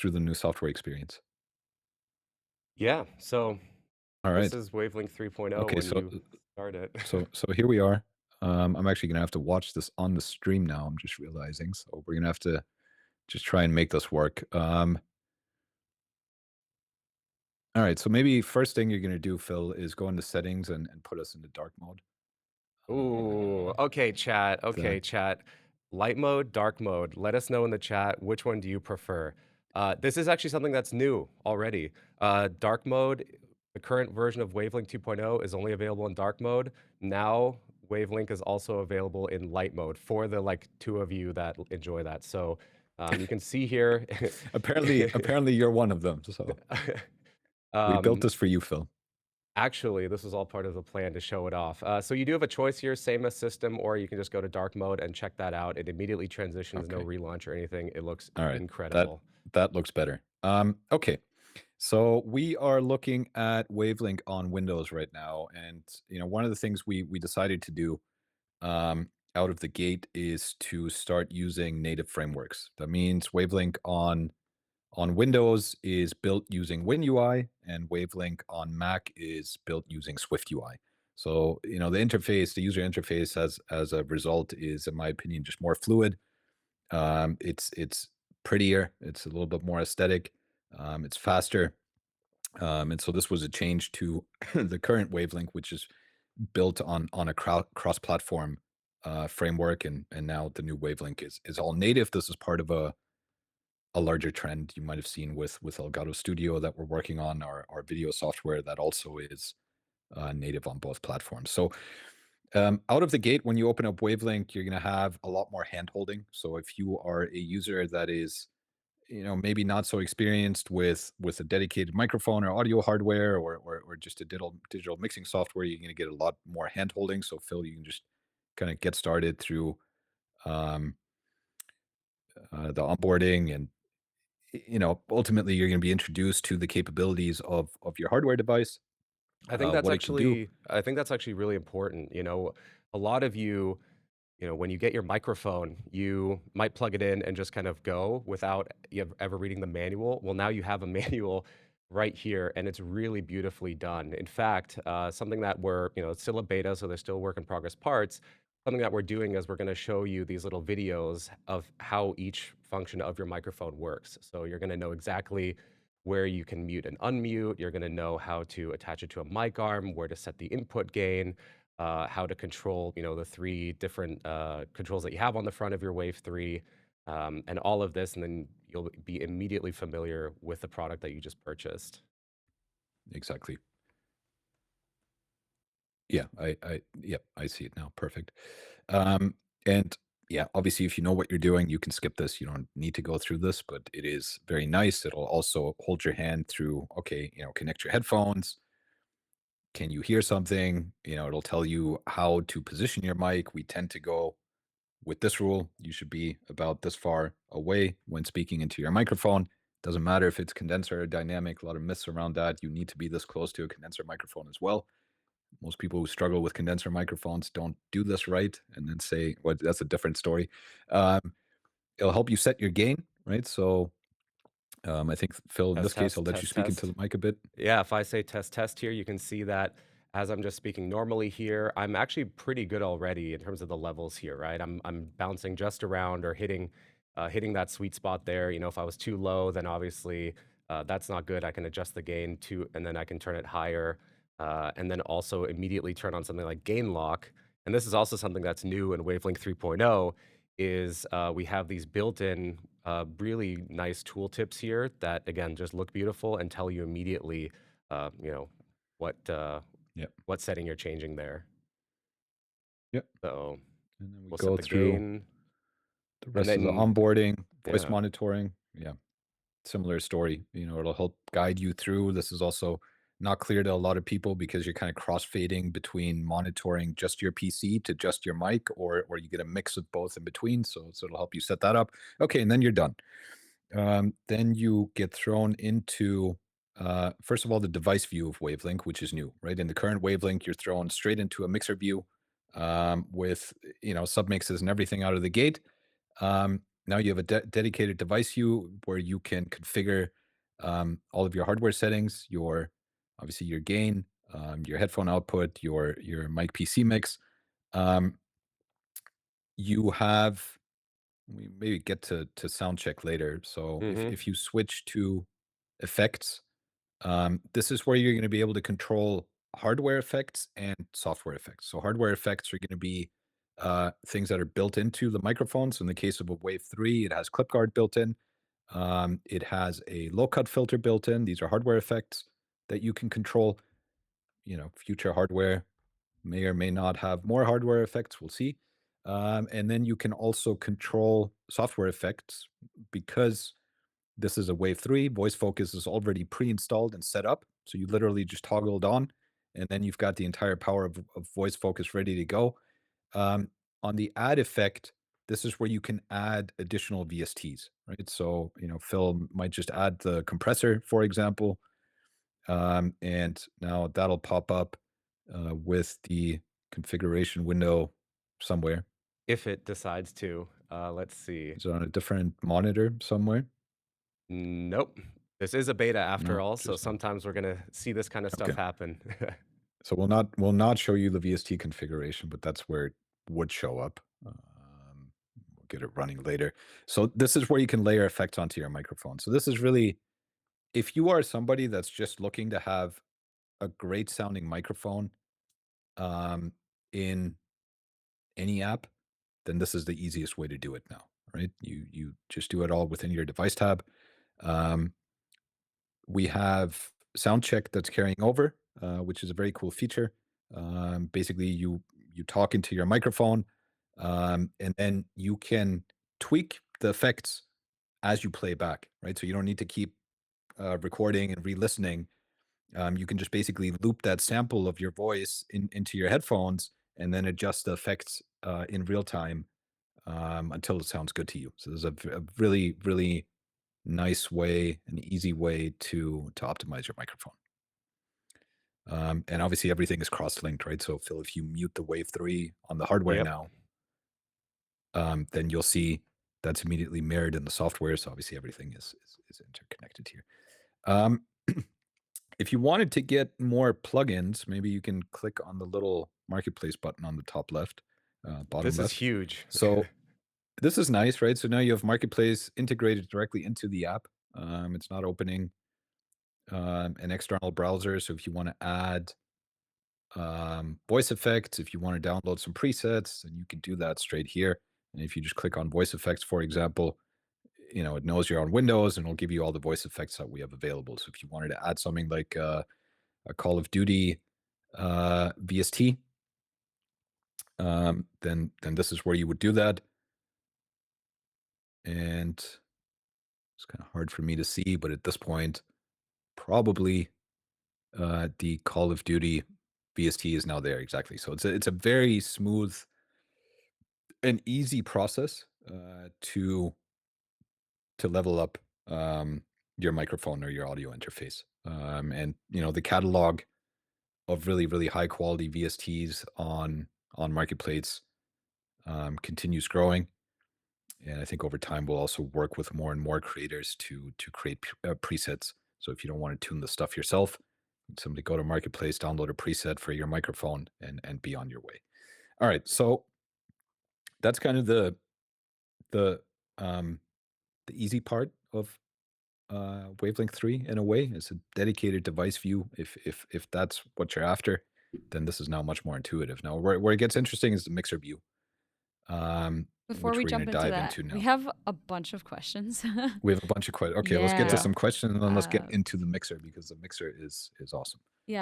through the new software experience? Yeah, so All this right. is Wavelength 3.0 Okay. when So you start it. so here we are. I'm actually gonna have to watch this on the stream now. I'm just realizing. So we're gonna have to just try and make this work. All right. So maybe first thing you're gonna do, Phil, is go into settings and put us into dark mode. Ooh, okay, chat. That Okay, chat. Light mode, dark mode. Let us know in the chat which one do you prefer. This is actually something that's new already. Dark mode, the current version of Wavelength 2.0 is only available in dark mode. Now, Wavelength is also available in light mode for the like two of you that enjoy that. So you can see here. apparently you're one of them. So we built um, this for you, Phil. Actually, this was all part of the plan to show it off. So you do have a choice here, same as system, or you can just go to dark mode and check that out. It immediately transitions, no Okay. relaunch or anything. It looks All right. That incredible. that looks better. Okay. So we are looking at Wavelink on Windows right now, and one of the things we decided to do out of the gate is to start using native frameworks. That means Wavelink on Windows is built using WinUI, and Wavelink on Mac is built using SwiftUI. So the interface, the user interface, as a result, is, in my opinion, just more fluid. It's prettier. It's a little bit more aesthetic. It's faster. And so this was a change to the current Wavelink, which is built on a cross-platform framework, and now the new Wavelink is all native. This is part of a larger trend you might have seen with Elgato Studio that we're working on, our video software that also is native on both platforms. So out of the gate, when you open up Wavelink, you're going to have a lot more hand holding. So if you are a user that is maybe not so experienced with a dedicated microphone or audio hardware, or just a digital mixing software, you're going to get a lot more hand holding. So Phil, you can just kind of get started through um, the onboarding, and ultimately you're going to be introduced to the capabilities of your hardware device, what it can do. I think that's actually really important. A lot of you, when you get your microphone, you might plug it in and just kind of go without ever reading the manual. Well, now you have a manual right here, and it's really beautifully done. In fact, something that it's still a beta, so there's still work in progress parts. Something that we're doing is we're going to show you these little videos of how each function of your microphone works. So you're going to know exactly where you can mute and unmute. You're going to know how to attach it to a mic arm, where to set the input gain, how to control, the three different controls that you have on the front of your Wave 3, and all of this, and then you'll be immediately familiar with the product that you just purchased. Exactly. Yeah, yep, I see it now. Perfect. And yeah, obviously, if you know what you're doing, you can skip this. You don't need to go through this, but it is very nice. It'll also hold your hand through. Okay, connect your headphones. Can you hear something? It'll tell you how to position your mic. We tend to go with this rule. You should be about this far away when speaking into your microphone. Doesn't matter if it's condenser or dynamic. A lot of myths around that. You need to be this close to a condenser microphone as well. Most people who struggle with condenser microphones don't do this right, and then say, "Well, that's a different story." It'll help you set your gain, right? So I think Phil, in this Test, case, I'll test, let you test, speak into test. the mic a bit. Yeah, if I say test, test here, you can see that as I'm just speaking normally here, I'm actually pretty good already in terms of the levels here, right? I'm bouncing just around or hitting that sweet spot there. If I was too low, then obviously that's not good. I can adjust the gain to, and then I can turn it higher, and then also immediately turn on something like gain lock. And this is also something that's new in Wavelength 3.0 is we have these built-in really nice tooltips here that again just look beautiful and tell you immediately uh, you know what uh, Yep. what setting you're changing there. Yep. So And then we we'll set go the through gain, the and rest of the then onboarding, voice yeah, monitoring. Yeah. Similar story. It'll help guide you through. This is also not clear to a lot of people because you're kind of cross-fading between monitoring just your PC to just your mic, or you get a mix of both in between. So it'll help you set that up. Okay, and then you're done. Then you get thrown into first of all the device view of Wavelink, which is new, right? In the current Wavelink, you're thrown straight into a mixer view with submixes and everything out of the gate. Now you have a dedicated device view where you can configure all of your hardware settings, your obviously your gain, your headphone output, your mic PC mix. Um, you have we maybe get to sound check later. So Mhm. if you switch to effects, this is where you're going to be able to control hardware effects and software effects. So hardware effects are going to be things that are built into the microphones. In the case of a Wave 3, it has clip guard built in. It has a low cut filter built in. These are hardware effects that you can control. Future hardware may or may not have more hardware effects. We'll see. And then you can also control software effects because this is a Wave 3. Voice Focus is already pre-installed and set up. So you literally just toggle it on, and then you've got the entire power of Voice Focus ready to go. Um, on the add effect, this is where you can add additional VSTs, right? So, Phil might just add the compressor, for example, and now that'll pop up with the configuration window somewhere. If it decides to, let's see. Is it on a different monitor somewhere? Nope. This is a beta after No, all, so just on. sometimes we're gonna see this kinda stuff Okay. happen. So we'll not show you the VST configuration, but that's where it would show up. We'll get it running later. So this is where you can layer effects onto your microphone. So this is really if you are somebody that's just looking to have a great sounding microphone um, in any app, then this is the easiest way to do it now, right? You just do it all within your device tab. Um, we have sound check that's carrying over, which is a very cool feature. Basically, you talk into your microphone, and then you can tweak the effects as you play back, right? So you don't need to keep recording and re-listening. You can just basically loop that sample of your voice into your headphones and then adjust the effects in real time until it sounds good to you. So there's a really, really nice way, an easy way to optimize your microphone. And obviously everything is cross-linked, right? So Phil, if you mute the Wave 3 on the hardware Yep. now, then you'll see that's immediately mirrored in the software. So obviously everything is interconnected here. Um, if you wanted to get more plugins, maybe you can click on the little marketplace button on the top left, bottom This is left. huge. So this is nice, right? So now you have marketplace integrated directly into the app. It's not opening an external browser. So if you want to add voice effects, if you want to download some presets, then you can do that straight here. And if you just click on voice effects, for example, it knows you're on Windows and it'll give you all the voice effects that we have available. So if you wanted to add something like a Call of Duty VST, then this is where you would do that. And it's kind of hard for me to see, but at this point, probably the Call of Duty VST is now there exactly. So it's a very smooth and easy process to level up your microphone or your audio interface. And the catalog of really really high quality VSTs on marketplace continues growing, and I think over time we'll also work with more and more creators to create presets. So if you don't want to tune the stuff yourself, simply go to marketplace, download a preset for your microphone, and be on your way. All right, so that's kind of the um, the easy part of Wavelength 3 in a way. It's a dedicated device view. If that's what you're after, then this is now much more intuitive. Now, where it gets interesting is the mixer view, Before which we we're going to jump into dive that, into we now. have a bunch of questions. We have a bunch of questions. Okay, let's get to Yeah. Yeah. some questions and then let's get Uh, into the mixer because the mixer is awesome.